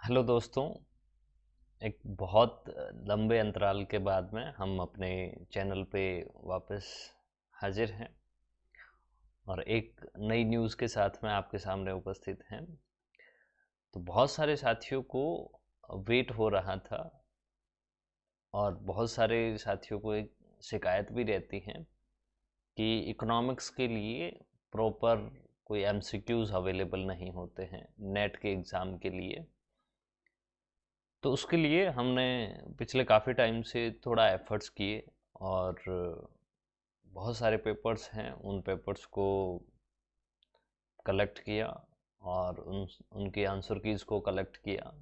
Hello दोस्तों। एक बहुत लंबे अंतराल के बाद में हम अपने चैनल पे वापस हाजिर हैं और एक नई न्यूज़ के साथ में आपके सामने उपस्थित हैं। तो बहुत सारे साथियों को वेट हो रहा था और बहुत सारे साथियों को एक शिकायत भी रहती है कि इकोनॉमिक्स के लिए प्रॉपर कोई एमसीक्यूज़ अवेलेबल नहीं होते हैं नेट के एग्ज़ाम के लिए। तो उसके लिए हमने पिछले काफ़ी टाइम से थोड़ा एफर्ट्स किए और बहुत सारे पेपर्स हैं, उन पेपर्स को कलेक्ट किया और उनके आंसर कीज़ को कलेक्ट किया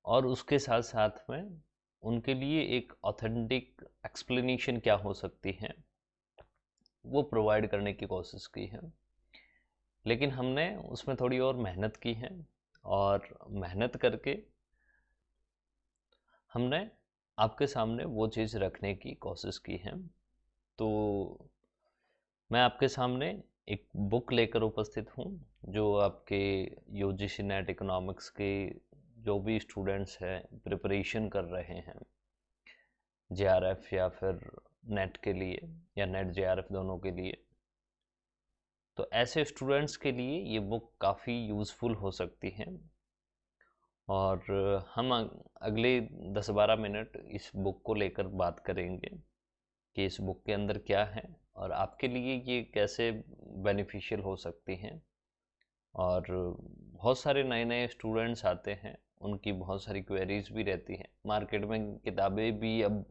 और उसके साथ साथ में उनके लिए एक ऑथेंटिक एक्सप्लेनेशन क्या हो सकती है वो प्रोवाइड करने की कोशिश की है। लेकिन हमने उसमें थोड़ी और मेहनत की है और मेहनत करके हमने आपके सामने वो चीज़ रखने की कोशिश की है। तो मैं आपके सामने एक बुक लेकर उपस्थित हूँ जो आपके यूजीसी नेट इकोनॉमिक्स के जो भी स्टूडेंट्स हैं प्रिपरेशन कर रहे हैं जेआरएफ या फिर नेट के लिए या नेट जेआरएफ दोनों के लिए, तो ऐसे स्टूडेंट्स के लिए ये बुक काफ़ी यूज़फुल हो सकती है। और हम अगले 10-12 मिनट इस बुक को लेकर बात करेंगे कि इस बुक के अंदर क्या है और आपके लिए ये कैसे बेनिफिशियल हो सकती हैं। और बहुत सारे नए नए स्टूडेंट्स आते हैं, उनकी बहुत सारी क्वेरीज भी रहती हैं। मार्केट में किताबें भी अब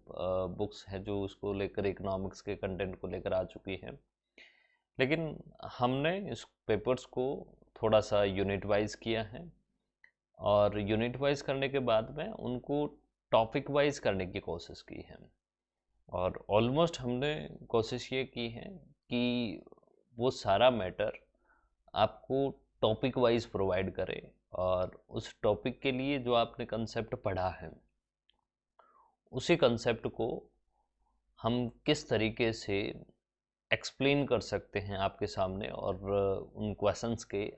बुक्स हैं जो उसको लेकर इकोनॉमिक्स के कंटेंट को लेकर आ चुकी हैं। लेकिन हमने इस पेपर्स को थोड़ा सा यूनिट वाइज किया है और यूनिट वाइज करने के बाद में उनको टॉपिक वाइज करने की कोशिश की है। और ऑलमोस्ट हमने कोशिश ये की है कि वो सारा मैटर आपको टॉपिक वाइज प्रोवाइड करे और उस टॉपिक के लिए जो आपने कंसेप्ट पढ़ा है उसी कंसेप्ट को हम किस तरीके से एक्सप्लेन कर सकते हैं आपके सामने और उन क्वेश्चंस के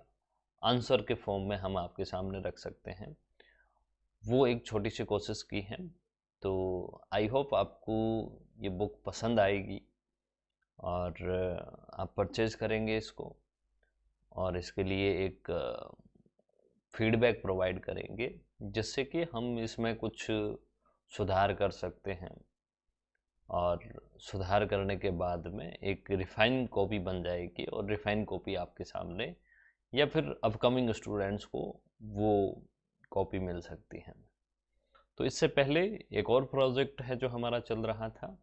आंसर के फॉर्म में हम आपके सामने रख सकते हैं। वो एक छोटी सी कोशिश की है। तो आई होप आपको ये बुक पसंद आएगी और आप परचेज करेंगे इसको और इसके लिए एक फीडबैक प्रोवाइड करेंगे जिससे कि हम इसमें कुछ सुधार कर सकते हैं और सुधार करने के बाद में एक रिफाइन कॉपी बन जाएगी और रिफाइन कॉपी आपके सामने या फिर अपकमिंग स्टूडेंट्स को वो कॉपी मिल सकती है। तो इससे पहले एक और प्रोजेक्ट है जो हमारा चल रहा था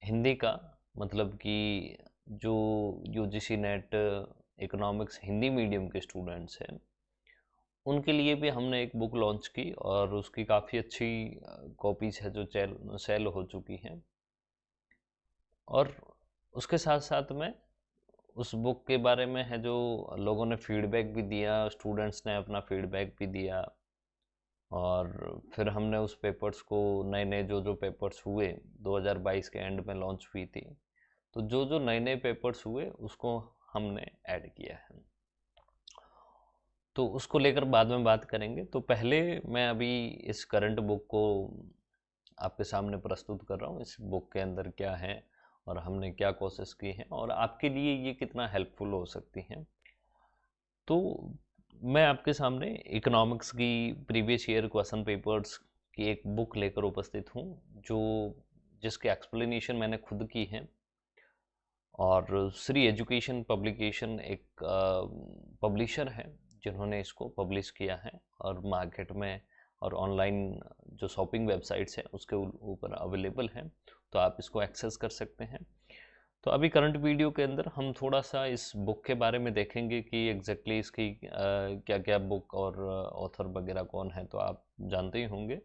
हिंदी का, मतलब कि जो UGC net economics Hindi medium के स्टूडेंट्स हैं उनके लिए भी हमने एक बुक लॉन्च की और उसकी काफ़ी अच्छी कॉपीज़ है जो सेल हो चुकी हैं। और उसके साथ साथ में उस बुक के बारे में है जो लोगों ने फीडबैक भी दिया, स्टूडेंट्स ने अपना फीडबैक भी दिया और फिर हमने उस पेपर्स को नए नए जो पेपर्स हुए 2022 के एंड में लॉन्च हुई थी, तो जो नए नए पेपर्स हुए उसको हमने ऐड किया है। तो उसको लेकर बाद में बात करेंगे। तो पहले मैं अभी इस करंट बुक को आपके सामने प्रस्तुत कर रहा हूँ, इस बुक के अंदर क्या है और हमने क्या कोशिश की है और आपके लिए ये कितना हेल्पफुल हो सकती हैं। तो मैं आपके सामने इकोनॉमिक्स की प्रीवियस ईयर क्वेश्चन पेपर्स की एक बुक लेकर उपस्थित हूँ जो जिसके एक्सप्लेनेशन मैंने खुद की है और श्री एजुकेशन पब्लिकेशन एक पब्लिशर है जिन्होंने इसको पब्लिश किया है और मार्केट में और ऑनलाइन जो शॉपिंग वेबसाइट्स हैं उसके ऊपर अवेलेबल है, तो आप इसको एक्सेस कर सकते हैं। तो अभी करंट वीडियो के अंदर हम थोड़ा सा इस बुक के बारे में देखेंगे कि एग्जैक्टली इसकी क्या क्या बुक और ऑथर वगैरह कौन है, तो आप जानते ही होंगे।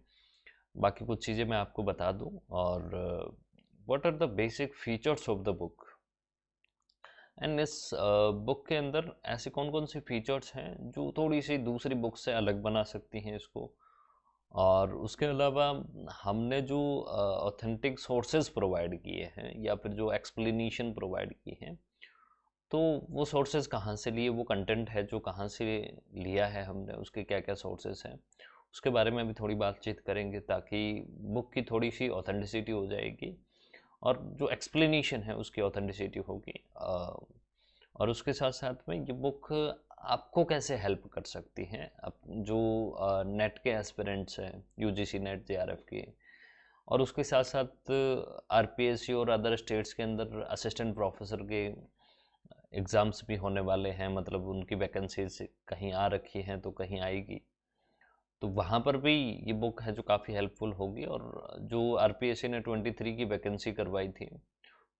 बाकी कुछ चीज़ें मैं आपको बता दूं और what are the basic features of the book. And इस बुक के अंदर ऐसे कौन कौन से फीचर्स हैं जो थोड़ी सी दूसरी बुक से अलग बना सकती हैं इसको। और उसके अलावा हमने जो ऑथेंटिक सोर्सेज प्रोवाइड किए हैं या फिर जो एक्सप्लेनेशन प्रोवाइड की हैं, तो वो सोर्सेज कहाँ से लिए, वो कंटेंट है जो कहाँ से लिया है हमने, उसके क्या क्या सोर्सेज हैं, उसके बारे में भी थोड़ी बातचीत करेंगे ताकि बुक की थोड़ी सी ऑथेंटिसिटी हो जाएगी और जो एक्सप्लेनेशन है उसकी ऑथेंटिसिटी होगी। और उसके साथ साथ में ये बुक आपको कैसे हेल्प कर सकती हैं, अब जो नेट के एस्पिरेंट्स हैं, यूजीसी नेट, जेआरएफ के, और उसके साथ साथ आरपीएससी और अदर स्टेट्स के अंदर असिस्टेंट प्रोफेसर के एग्ज़ाम्स भी होने वाले हैं, मतलब उनकी वैकेंसीज कहीं आ रखी हैं तो कहीं आएगी, तो वहाँ पर भी ये बुक है जो काफ़ी हेल्पफुल होगी। और जो आरपीएससी ने 23 की वैकेंसी करवाई थी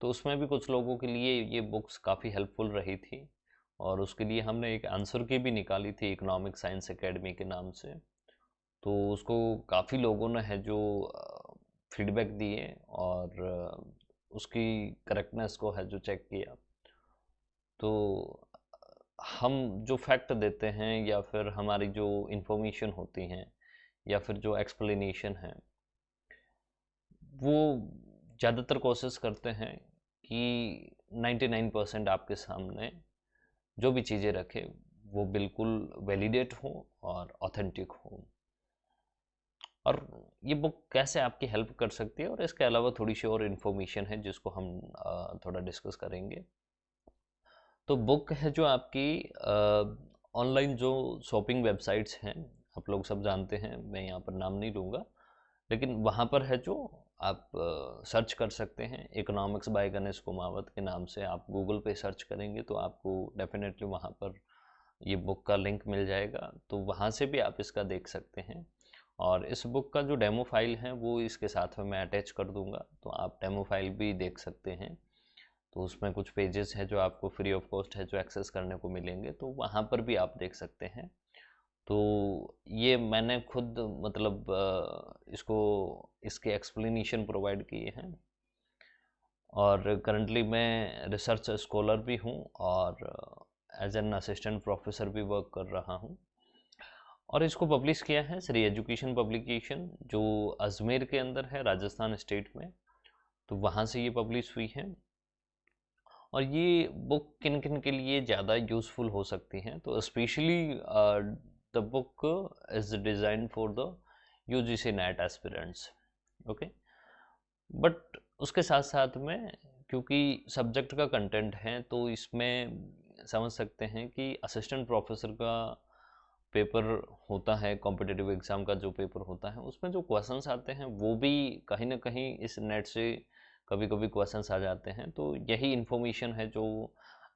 तो उसमें भी कुछ लोगों के लिए ये बुक्स काफ़ी हेल्पफुल रही थी, और उसके लिए हमने एक आंसर की भी निकाली थी इकोनॉमिक साइंस एकेडमी के नाम से। तो उसको काफ़ी लोगों ने है जो फीडबैक दिए और उसकी करेक्टनेस को है जो चेक किया। तो हम जो फैक्ट देते हैं या फिर हमारी जो इंफॉर्मेशन होती हैं या फिर जो एक्सप्लेनेशन है, वो ज़्यादातर कोशिश करते हैं कि 99% आपके सामने जो भी चीज़ें रखे वो बिल्कुल वैलिडेट हो और ऑथेंटिक हो। और ये बुक कैसे आपकी हेल्प कर सकती है, और इसके अलावा थोड़ी सी और इन्फॉर्मेशन है जिसको हम थोड़ा डिस्कस करेंगे। तो बुक है जो आपकी ऑनलाइन जो शॉपिंग वेबसाइट्स हैं, आप लोग सब जानते हैं, मैं यहाँ पर नाम नहीं लूँगा, लेकिन वहाँ पर है जो आप सर्च कर सकते हैं इकोनॉमिक्स बाय गणेश कुमावत के नाम से। आप गूगल पे सर्च करेंगे तो आपको डेफिनेटली वहाँ पर ये बुक का लिंक मिल जाएगा, तो वहाँ से भी आप इसका देख सकते हैं। और इस बुक का जो डेमो फाइल है वो इसके साथ में मैं अटैच कर दूंगा, तो आप डेमो फाइल भी देख सकते हैं। तो उसमें कुछ पेजेस हैं जो आपको फ्री ऑफ कॉस्ट है जो एक्सेस करने को मिलेंगे, तो वहाँ पर भी आप देख सकते हैं। तो ये मैंने खुद मतलब इसको इसके एक्सप्लेनेशन प्रोवाइड किए हैं, और करंटली मैं रिसर्च स्कॉलर भी हूँ और एज एन असिस्टेंट प्रोफेसर भी वर्क कर रहा हूँ। और इसको पब्लिश किया है श्री एजुकेशन पब्लिकेशन, जो अजमेर के अंदर है, राजस्थान स्टेट में, तो वहाँ से ये पब्लिश हुई है। और ये बुक किन किन के लिए ज़्यादा यूज़फुल हो सकती हैं, तो specially the book is design for the UGC net aspirants, okay. But उसके साथ साथ में क्योंकि सब्जेक्ट का कंटेंट है तो इसमें समझ सकते हैं कि असिस्टेंट प्रोफेसर का पेपर होता है, कॉम्पिटिटिव एग्ज़ाम का जो पेपर होता है उसमें जो क्वेश्चंस आते हैं वो भी कहीं ना कहीं इस नेट से कभी कभी क्वेश्चंस आ जाते हैं। तो यही इन्फॉर्मेशन है जो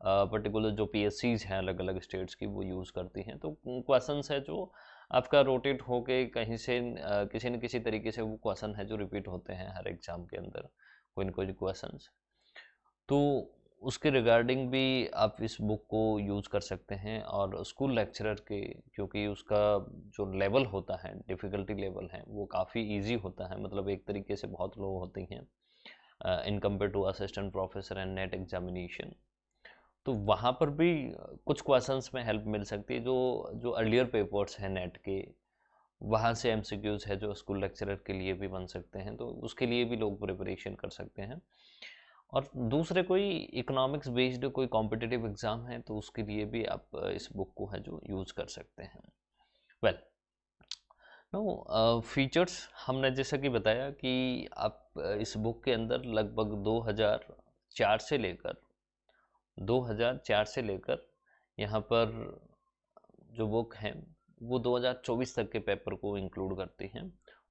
पर्टिकुलर जो पीएससीज हैं अलग अलग स्टेट्स की वो यूज़ करती हैं। तो क्वेश्चंस है जो आपका रोटेट होके कहीं से किसी न किसी तरीके से वो क्वेश्चन है जो रिपीट होते हैं हर एग्ज़ाम के अंदर, कोई न कोई क्वेश्चंस। तो उसके रिगार्डिंग भी आप इस बुक को यूज़ कर सकते हैं। और स्कूल लेक्चरर के, क्योंकि उसका जो लेवल होता है, डिफ़िकल्टी लेवल है, वो काफ़ी इजी होता है, मतलब एक तरीके से बहुत लो होती हैं in compare to assistant professor and NET examination. तो वहाँ पर भी कुछ क्वेश्चंस में हेल्प मिल सकती है, जो जो अर्लियर पेपर्स हैं नेट के, वहाँ से एमसीक्यूज़ है जो स्कूल लेक्चरर के लिए भी बन सकते हैं, तो उसके लिए भी लोग प्रिपरेशन कर सकते हैं। और दूसरे कोई इकोनॉमिक्स बेस्ड कोई कॉम्पिटिटिव एग्ज़ाम है तो उसके लिए भी आप इस बुक को है जो यूज़ कर सकते हैं। वेल नो फीचर्स हमने जैसा कि बताया कि आप इस बुक के अंदर लगभग 2004 से लेकर यहाँ पर जो बुक है वो 2024 तक के पेपर को इंक्लूड करती हैं।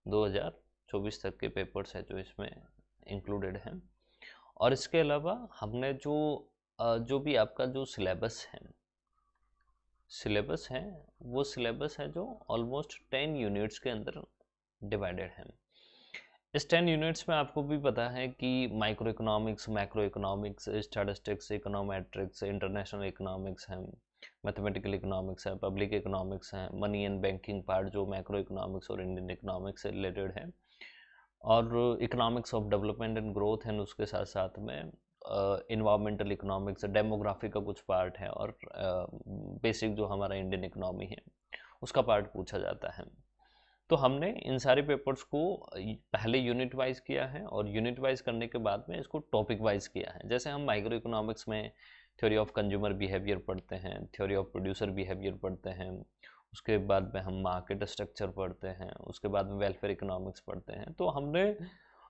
2024 तक के पेपर्स है जो इसमें इंक्लूडेड हैं। और इसके अलावा हमने जो भी आपका जो सिलेबस है वो सिलेबस है जो ऑलमोस्ट 10 यूनिट्स के अंदर डिवाइडेड है। इस 10 यूनिट्स में आपको भी पता है कि micro economics, macro economics, statistics, econometrics, international economics है, मैथमेटिकल इकोनॉमिक्स है, पब्लिक इकोनॉमिक्स है, मनी एंड बैंकिंग पार्ट जो मैक्रो इकोनॉमिक्स और इंडियन इकोनॉमिक्स से रिलेटेड है, और economics of development and growth है। उसके साथ साथ में इन्वायरमेंटल इकोनॉमिक्स, डेमोग्राफी का कुछ पार्ट है, और बेसिक जो हमारा इंडियन इकोनॉमी है उसका पार्ट पूछा जाता है। तो हमने इन सारे पेपर्स को पहले यूनिट वाइज किया है, और यूनिट वाइज करने के बाद में इसको टॉपिक वाइज किया है। जैसे हम माइक्रो इकोनॉमिक्स में थ्योरी ऑफ कंज्यूमर बिहेवियर पढ़ते हैं, थ्योरी ऑफ प्रोड्यूसर बिहेवियर पढ़ते हैं, उसके बाद में हम मार्केट स्ट्रक्चर पढ़ते हैं, उसके बाद में वेलफेयर इकोनॉमिक्स पढ़ते हैं। तो हमने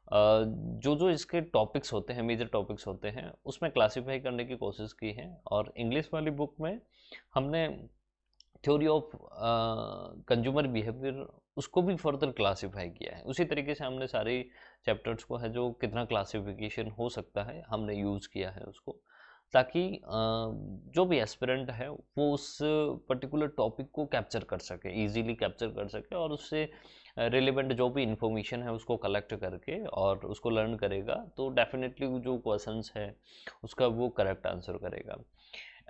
जो जो इसके टॉपिक्स होते हैं, मेजर टॉपिक्स होते हैं, उसमें क्लासीफाई करने की कोशिश की है। और इंग्लिश वाली बुक में हमने थ्योरी ऑफ कंज्यूमर बिहेवियर उसको भी फर्दर क्लासीफाई किया है। उसी तरीके से हमने सारे चैप्टर्स को है जो कितना क्लासिफिकेशन हो सकता है हमने यूज़ किया है उसको, ताकि जो भी एस्पिरेंट है वो उस पर्टिकुलर टॉपिक को कैप्चर कर सके, इजीली कैप्चर कर सके, और उससे रिलेवेंट जो भी इंफॉर्मेशन है उसको कलेक्ट करके और उसको लर्न करेगा, तो डेफिनेटली जो क्वेश्चंस है उसका वो करेक्ट आंसर करेगा।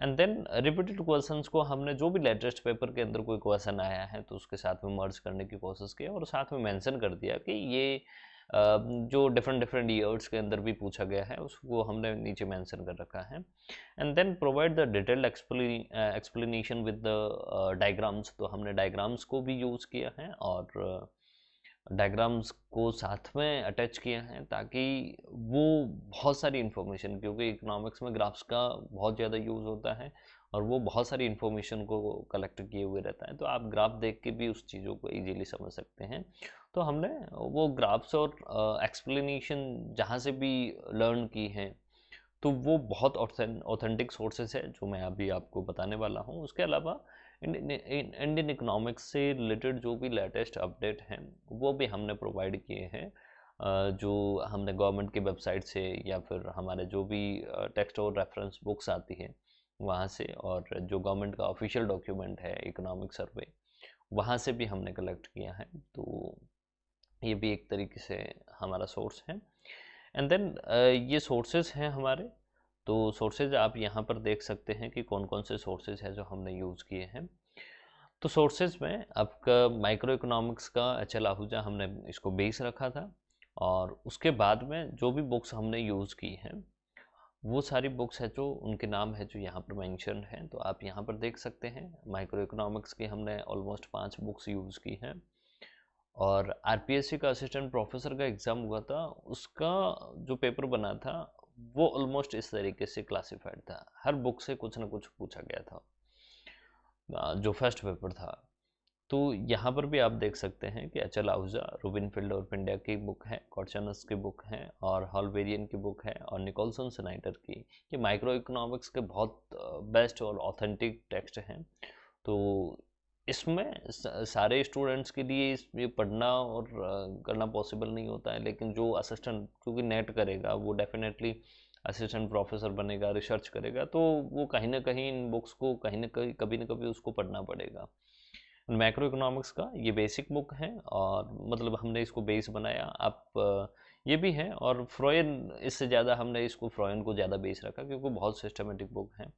एंड देन रिपीटेड क्वेश्चंस को हमने जो भी लेटेस्ट पेपर के अंदर कोई क्वेश्चन आया है तो उसके साथ में मर्ज करने की कोशिश की और साथ में मेंशन कर दिया कि ये जो डिफरेंट डिफरेंट ईयर्स के अंदर भी पूछा गया है उसको हमने नीचे मेंशन कर रखा है। And then provide the detailed explanation with the diagrams, तो हमने डायग्राम्स को भी यूज़ किया है और डायग्राम्स को साथ में अटैच किया है ताकि वो बहुत सारी इन्फॉर्मेशन, क्योंकि इकोनॉमिक्स में ग्राफ्स का बहुत ज़्यादा यूज़ होता है और वो बहुत सारी इन्फॉर्मेशन को कलेक्ट किए हुए रहता है, तो आप ग्राफ देख के भी उस चीज़ों को इजीली समझ सकते हैं। तो हमने वो ग्राफ्स और एक्सप्लेनेशन जहाँ से भी लर्न की हैं तो वो बहुत ऑथेंटिक सोर्सेज है जो मैं अभी आपको बताने वाला हूँ। उसके अलावा इंडियन इकोनॉमिक्स से रिलेटेड जो भी लेटेस्ट अपडेट हैं वो भी हमने प्रोवाइड किए हैं, जो हमने गवर्नमेंट की वेबसाइट से या फिर हमारे जो भी टेक्स्ट और रेफरेंस बुक्स आती हैं वहाँ से, और जो गवर्नमेंट का ऑफिशियल डॉक्यूमेंट है इकोनॉमिक सर्वे वहाँ से भी हमने कलेक्ट किया है। तो ये भी एक तरीके से हमारा सोर्स है। एंड देन ये सोर्सेज हैं हमारे, तो सोर्सेज आप यहाँ पर देख सकते हैं कि कौन कौन से सोर्सेज हैं जो हमने यूज़ किए हैं। तो सोर्सेज में आपका माइक्रो इकोनॉमिक्स का एच.एल. आहूजा हमने इसको बेस रखा था, और उसके बाद में जो भी बुक्स हमने यूज़ की हैं वो सारी बुक्स है जो उनके नाम है जो यहाँ पर मेंशन है, तो आप यहाँ पर देख सकते हैं। माइक्रो इकोनॉमिक्स की हमने ऑलमोस्ट 5 बुक्स यूज़ की हैं, और आरपीएससी का असिस्टेंट प्रोफेसर का एग्ज़ाम हुआ था, उसका जो पेपर बना था वो ऑलमोस्ट इस तरीके से क्लासिफाइड था, हर बुक से कुछ ना कुछ पूछा गया था जो फर्स्ट पेपर था। तो यहाँ पर भी आप देख सकते हैं कि एच.एल. आहूजा, रूबिनफील्ड और पिंडिया की बुक है, कॉर्चनस की बुक है, और हॉलवेरियन की बुक है, और निकोलसन स्नाइडर की। ये माइक्रो इकोनॉमिक्स के बहुत बेस्ट और ऑथेंटिक टेक्स्ट हैं। तो इसमें सारे स्टूडेंट्स के लिए ये पढ़ना और करना पॉसिबल नहीं होता है, लेकिन जो असिस्टेंट, क्योंकि नेट करेगा वो डेफिनेटली असिस्टेंट प्रोफेसर बनेगा, रिसर्च करेगा, तो वो कहीं ना कहीं इन बुक्स को कहीं ना कहीं कभी ना कभी उसको पढ़ना पड़ेगा। मैक्रो इकोनॉमिक्स का ये बेसिक बुक है, और मतलब हमने इसको बेस बनाया। आप ये भी है, और फ्रॉयन इससे ज़्यादा हमने इसको फ्रॉयन को ज़्यादा बेस रखा क्योंकि बहुत सिस्टमेटिक बुक है।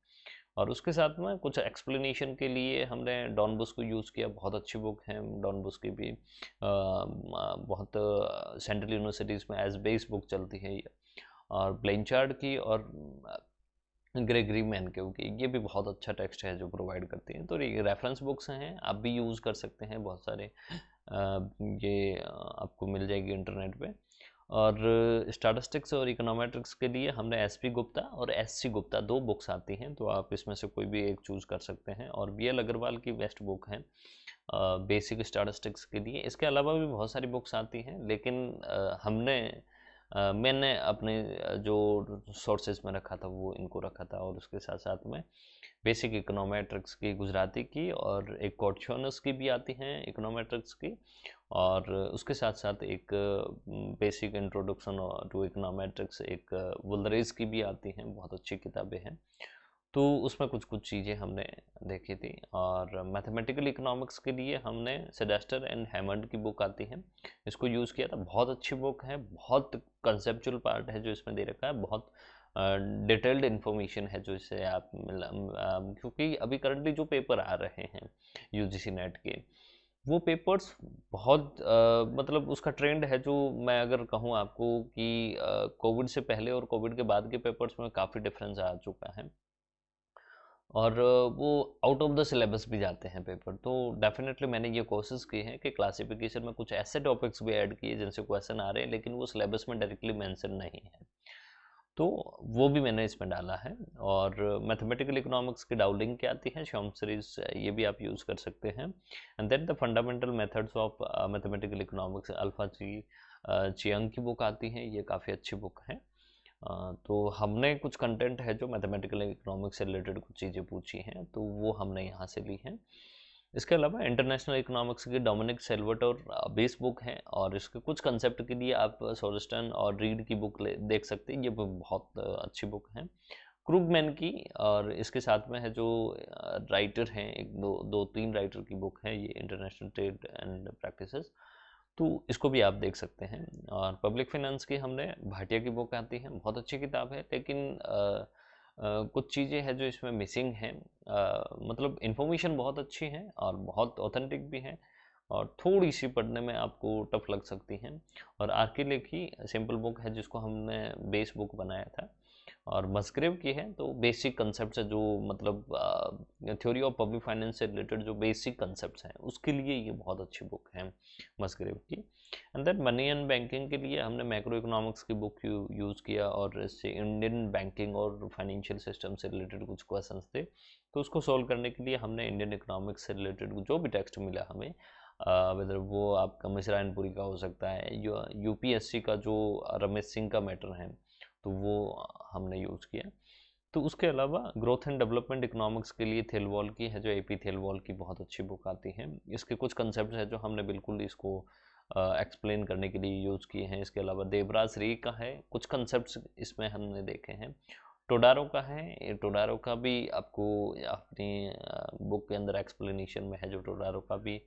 और उसके साथ में कुछ एक्सप्लेनेशन के लिए हमने डॉन बुस्क को यूज़ किया, बहुत अच्छी बुक है डॉन बुस्क की भी, बहुत सेंट्रल यूनिवर्सिटीज़ में एज बेस बुक चलती है ये। और ब्लेंचार्ड की और ग्रेगरी मैन, क्योंकि ये भी बहुत अच्छा टेक्स्ट है जो प्रोवाइड करती हैं। तो ये रेफरेंस बुक्स हैं, आप भी यूज़ कर सकते हैं बहुत सारे, ये आपको मिल जाएगी इंटरनेट पे। और स्टैटिस्टिक्स और इकोनॉमेट्रिक्स के लिए हमने एस.पी. गुप्ता और एस.सी. गुप्ता 2 बुक्स आती हैं, तो आप इसमें से कोई भी एक चूज़ कर सकते हैं। और बी.एल. अग्रवाल की बेस्ट बुक है बेसिक स्टैटिस्टिक्स के लिए। इसके अलावा भी बहुत सारी बुक्स आती हैं, लेकिन मैंने अपने जो सोर्सेज में रखा था वो इनको रखा था, और उसके साथ साथ में बेसिक इकोनॉमेट्रिक्स की गुजराती की, और एक कॉर्चनस की भी आती हैं इकोनॉमेट्रिक्स की, और उसके साथ साथ एक बेसिक इंट्रोडक्शन टू इकोनॉमेट्रिक्स एक वुलरेज की भी आती हैं, बहुत अच्छी किताबें हैं। तो उसमें कुछ कुछ चीज़ें हमने देखी थी। और मैथमेटिकल इकोनॉमिक्स के लिए हमने सेडेस्टर एंड हैमंड की बुक आती है, इसको यूज़ किया था। बहुत अच्छी बुक है, बहुत कंसेप्चुअल पार्ट है जो इसमें दे रखा है, बहुत डिटेल्ड इन्फॉर्मेशन है जो इससे आप क्योंकि अभी करंटली जो पेपर आ रहे हैं यूजीसी नेट के, वो पेपर्स बहुत मतलब उसका ट्रेंड है, जो मैं अगर कहूँ आपको कि कोविड से पहले और कोविड के बाद के पेपर्स में काफ़ी डिफरेंस आ चुका है, और वो आउट ऑफ द सिलेबस भी जाते हैं पेपर। तो डेफिनेटली मैंने ये कोशिश की है कि क्लासिफिकेशन में कुछ ऐसे टॉपिक्स भी ऐड किए जिनसे क्वेश्चन आ रहे हैं लेकिन वो सिलेबस में डायरेक्टली मेंशन नहीं है। तो वो भी मैंने इसमें डाला है। और मैथमेटिकल इकोनॉमिक्स की डाउलिंग क्या आती है, शॉम सीरीज, ये भी आप यूज़ कर सकते हैं। And then the fundamental methods of mathematical economics, Alpha Chiang की बुक आती है, ये काफ़ी अच्छी बुक है। तो हमने कुछ कंटेंट है जो मैथमेटिकल इकोनॉमिक्स से रिलेटेड कुछ चीज़ें पूछी हैं, तो वो हमने यहाँ से ली हैं। इसके अलावा इंटरनेशनल इकोनॉमिक्स की डोमिनिक सेल्वर्ट और बेस बुक है, और इसके कुछ कंसेप्ट के लिए आप सोल्स्टन और रीड की बुक देख सकते हैं, ये बहुत अच्छी बुक है क्रूगमैन की। और इसके साथ में है जो राइटर हैं, एक दो तीन राइटर की बुक है, ये इंटरनेशनल ट्रेड एंड प्रैक्टिसेस, तो इसको भी आप देख सकते हैं। और पब्लिक फाइनेंस की हमने भाटिया की बुक आती है, बहुत अच्छी किताब है, लेकिन कुछ चीज़ें हैं जो इसमें मिसिंग हैं। मतलब इन्फॉर्मेशन बहुत अच्छी है और बहुत ऑथेंटिक भी है, और थोड़ी सी पढ़ने में आपको टफ लग सकती हैं। और आर के लेखी सिंपल बुक है, जिसको हमने बेस बुक बनाया था। और मस्ग्रेव की है, तो बेसिक कंसेप्ट है, जो मतलब थ्योरी ऑफ पब्लिक फाइनेंस से रिलेटेड जो बेसिक कंसेप्ट हैं, उसके लिए ये बहुत अच्छी बुक है मस्ग्रेव की। And then money and banking के लिए हमने मैक्रो इकोनॉमिक्स की बुक यूज़ किया, और इससे इंडियन बैंकिंग और फाइनेंशियल सिस्टम से रिलेटेड कुछ क्वेश्चंस थे, तो उसको सॉल्व करने के लिए हमने इंडियन इकोनॉमिक्स से रिलेटेड जो भी टेक्स्ट मिला हमें, वेदर वो आपका मिश्रा एंड पुरी का हो सकता है, यूपीएससी का जो रमेश सिंह का मैटर है, तो वो हमने यूज़ किया। तो उसके अलावा ग्रोथ एंड डेवलपमेंट इकोनॉमिक्स के लिए थेलवॉल की है, जो एपी थेलवॉल की बहुत अच्छी बुक आती है। इसके कुछ कंसेप्ट है जो हमने बिल्कुल इसको एक्सप्लेन करने के लिए यूज़ किए हैं। इसके अलावा देवराज री का है, कुछ कंसेप्ट्स इसमें हमने देखे हैं। टोडारो का है, ये टोडारो का भी आपको अपनी बुक के अंदर एक्सप्लेनेशन में है, जो टोडारो का भी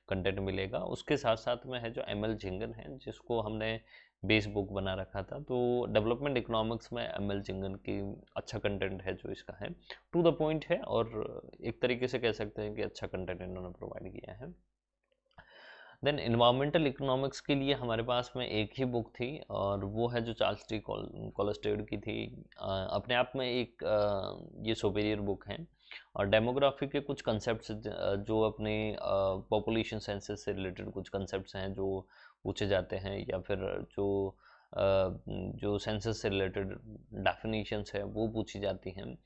कंटेंट मिलेगा। उसके साथ साथ में है जो एम एल झिंगन है, जिसको हमने बेस बुक बना रखा था। तो डेवलपमेंट इकोनॉमिक्स में एम एल झिंगन की अच्छा कंटेंट है जो इसका है, टू द पॉइंट है, और एक तरीके से कह सकते हैं कि अच्छा कंटेंट इन्होंने प्रोवाइड किया है। देन इन्वायरमेंटल इकोनॉमिक्स के लिए हमारे पास में एक ही बुक थी, और वो है जो चार्ल्स टी कॉलस्टेड की थी। अपने आप में एक ये सुपीरियर बुक है। और डेमोग्राफी के कुछ कंसेप्ट्स जो अपने पॉपुलेशन सेंसस से रिलेटेड कुछ कंसेप्ट्स हैं जो पूछे जाते हैं, या फिर जो जो सेंसस से रिलेटेड डेफिनेशंस है वो पूछी जाती हैं,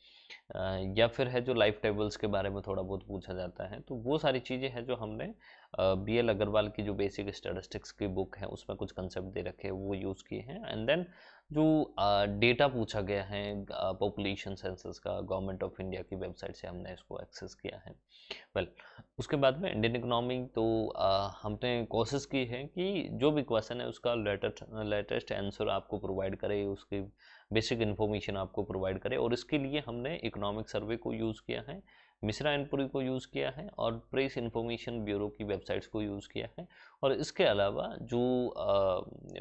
या फिर है जो लाइफ टेबल्स के बारे में थोड़ा बहुत पूछा जाता है। तो वो सारी चीज़ें हैं जो हमने बी एल अग्रवाल की जो बेसिक स्टैटिस्टिक्स की बुक है, उसमें कुछ कंसेप्ट दे रखे हैं, वो यूज़ किए हैं। एंड देन जो डेटा पूछा गया है पॉपुलेशन सेंसस का, गवर्नमेंट ऑफ इंडिया की वेबसाइट से हमने इसको एक्सेस किया है। वेल, उसके बाद में इंडियन इकोनॉमी, तो हमने कोशिश की है कि जो भी क्वेश्चन है उसका लेटेस्ट आंसर आपको प्रोवाइड करे, उसकी बेसिक इन्फॉर्मेशन आपको प्रोवाइड करे। और इसके लिए हमने इकोनॉमिक सर्वे को यूज़ किया है, मिश्रा एंड पुरी को यूज़ किया है, और प्रेस इन्फॉर्मेशन ब्यूरो की वेबसाइट्स को यूज़ किया है। और इसके अलावा जो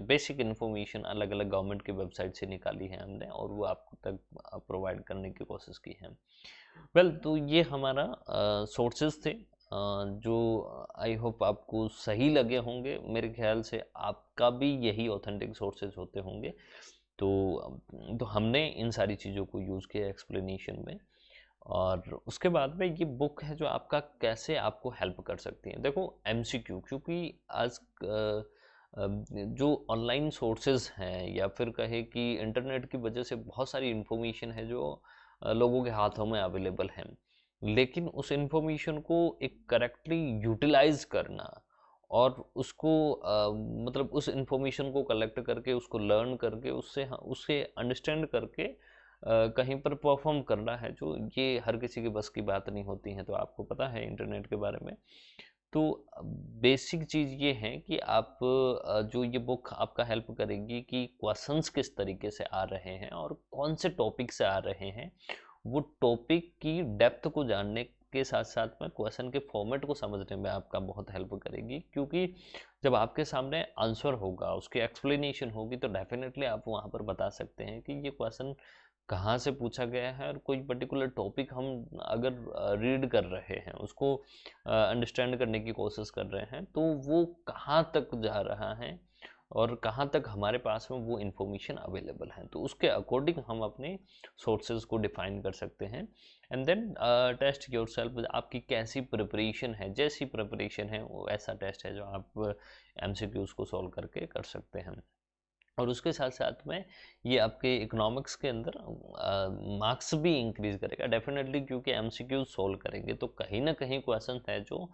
बेसिक इन्फॉर्मेशन अलग अलग गवर्नमेंट की वेबसाइट से निकाली है हमने, और वो आपको तक प्रोवाइड करने की कोशिश की है। वेल, तो ये हमारा सोर्सेज थे, जो आई होप आपको सही लगे होंगे। मेरे ख्याल से आपका भी यही ऑथेंटिक सोर्सेज होते होंगे। तो हमने इन सारी चीज़ों को यूज़ किया एक्सप्लेनेशन में। और उसके बाद में ये बुक है जो आपका कैसे आपको हेल्प कर सकती है। देखो एमसीक्यू, क्योंकि आज जो ऑनलाइन सोर्सेज हैं, या फिर कहे कि इंटरनेट की वजह से बहुत सारी इंफॉर्मेशन है जो लोगों के हाथों में अवेलेबल है, लेकिन उस इंफॉर्मेशन को एक करेक्टली यूटिलाइज करना, और उसको मतलब उस इंफॉर्मेशन को कलेक्ट करके, उसको लर्न करके, उससे अंडरस्टैंड करके कहीं पर परफॉर्म करना है, जो ये हर किसी के बस की बात नहीं होती है। तो आपको पता है इंटरनेट के बारे में। तो बेसिक चीज़ ये है कि आप जो ये बुक आपका हेल्प करेगी कि क्वेश्चंस किस तरीके से आ रहे हैं और कौन से टॉपिक से आ रहे हैं, वो टॉपिक की डेप्थ को जानने के साथ साथ में क्वेश्चन के फॉर्मेट को समझने में आपका बहुत हेल्प करेगी। क्योंकि जब आपके सामने आंसर होगा, उसकी एक्सप्लेनेशन होगी, तो डेफिनेटली आप वहाँ पर बता सकते हैं कि ये क्वेश्चन कहाँ से पूछा गया है, और कोई पर्टिकुलर टॉपिक हम अगर रीड कर रहे हैं, उसको अंडरस्टैंड करने की कोशिश कर रहे हैं, तो वो कहाँ तक जा रहा है और कहाँ तक हमारे पास में वो इन्फॉर्मेशन अवेलेबल है। तो उसके अकॉर्डिंग हम अपने सोर्सेज को डिफाइन कर सकते हैं। एंड देन टेस्ट योरसेल्फ, आपकी कैसी प्रिपरेशन है, जैसी प्रिपरेशन है वो ऐसा टेस्ट है जो आप एमसीक्यूज को सॉल्व करके कर सकते हैं। और उसके साथ साथ में ये आपके इकोनॉमिक्स के अंदर मार्क्स भी इंक्रीज करेगा डेफिनेटली, क्योंकि एमसीक्यू सोल्व करेंगे तो कहीं ना कहीं क्वेश्चन है जो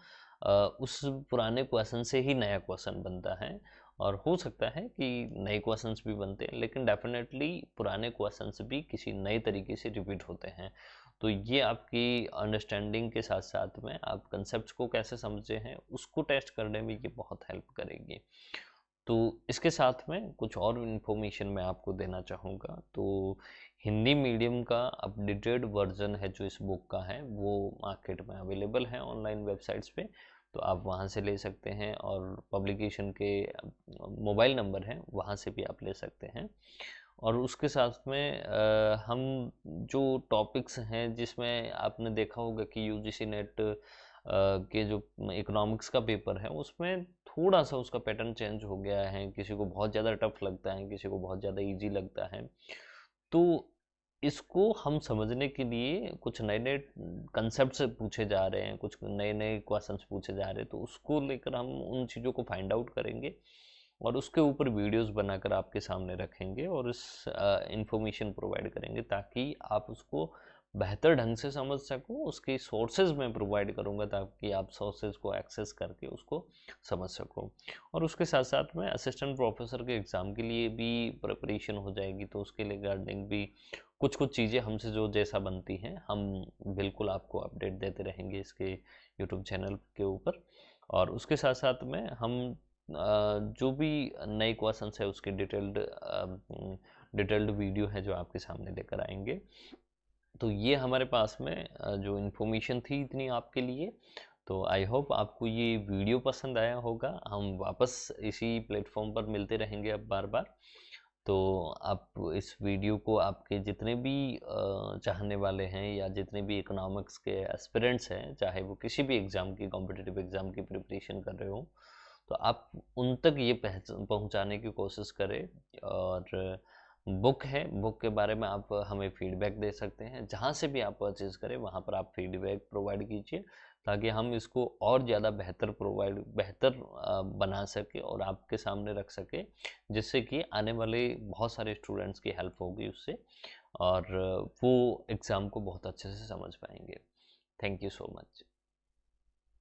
उस पुराने क्वेश्चन से ही नया क्वेश्चन बनता है। और हो सकता है कि नए क्वेश्चंस भी बनते हैं, लेकिन डेफिनेटली पुराने क्वेश्चंस भी किसी नए तरीके से रिपीट होते हैं। तो ये आपकी अंडरस्टैंडिंग के साथ साथ में आप कंसेप्ट को कैसे समझे हैं उसको टेस्ट करने में ये बहुत हेल्प करेगी। तो इसके साथ में कुछ और इन्फॉर्मेशन मैं आपको देना चाहूँगा। तो हिंदी मीडियम का अपडेटेड वर्जन है जो इस बुक का है, वो मार्केट में अवेलेबल है ऑनलाइन वेबसाइट्स पे, तो आप वहाँ से ले सकते हैं। और पब्लिकेशन के मोबाइल नंबर हैं, वहाँ से भी आप ले सकते हैं। और उसके साथ में हम जो टॉपिक्स हैं, जिसमें आपने देखा होगा कि यूजीसी नेट के जो इकोनॉमिक्स का पेपर है उसमें थोड़ा सा उसका पैटर्न चेंज हो गया है, किसी को बहुत ज़्यादा टफ लगता है, किसी को बहुत ज़्यादा इजी लगता है। तो इसको हम समझने के लिए कुछ नए नए कंसेप्ट पूछे जा रहे हैं, कुछ नए नए क्वेश्चंस पूछे जा रहे हैं, तो उसको लेकर हम उन चीज़ों को फाइंड आउट करेंगे और उसके ऊपर वीडियोस बनाकर आपके सामने रखेंगे और इस इंफॉर्मेशन प्रोवाइड करेंगे ताकि आप उसको बेहतर ढंग से समझ सको। उसकी सोर्सेज मैं प्रोवाइड करूँगा ताकि आप सोर्सेज को एक्सेस करके उसको समझ सको। और उसके साथ साथ में असिस्टेंट प्रोफेसर के एग्ज़ाम के लिए भी प्रिपरेशन हो जाएगी, तो उसके लिए गार्डनिंग भी कुछ कुछ चीज़ें हमसे जो जैसा बनती हैं हम बिल्कुल आपको अपडेट देते रहेंगे इसके यूट्यूब चैनल के ऊपर। और उसके साथ साथ में हम जो भी नए क्वेश्चंस है उसके डिटेल्ड वीडियो है जो आपके सामने लेकर आएंगे। तो ये हमारे पास में जो इन्फॉर्मेशन थी इतनी आपके लिए। तो आई होप आपको ये वीडियो पसंद आया होगा। हम वापस इसी प्लेटफॉर्म पर मिलते रहेंगे अब बार बार। तो आप इस वीडियो को आपके जितने भी चाहने वाले हैं या जितने भी इकोनॉमिक्स के एस्पिरेंट्स हैं, चाहे वो किसी भी एग्ज़ाम की कॉम्पिटिटिव एग्ज़ाम की प्रिपरेशन कर रहे हो, तो आप उन तक ये पहुंचाने की कोशिश करें। और बुक है, बुक के बारे में आप हमें फीडबैक दे सकते हैं, जहाँ से भी आप परचेज़ करें वहाँ पर आप फीडबैक प्रोवाइड कीजिए ताकि हम इसको और ज़्यादा बेहतर बना सके और आपके सामने रख सके, जिससे कि आने वाले बहुत सारे स्टूडेंट्स की हेल्प होगी उससे और वो एग्ज़ाम को बहुत अच्छे से समझ पाएंगे। Thank you so much.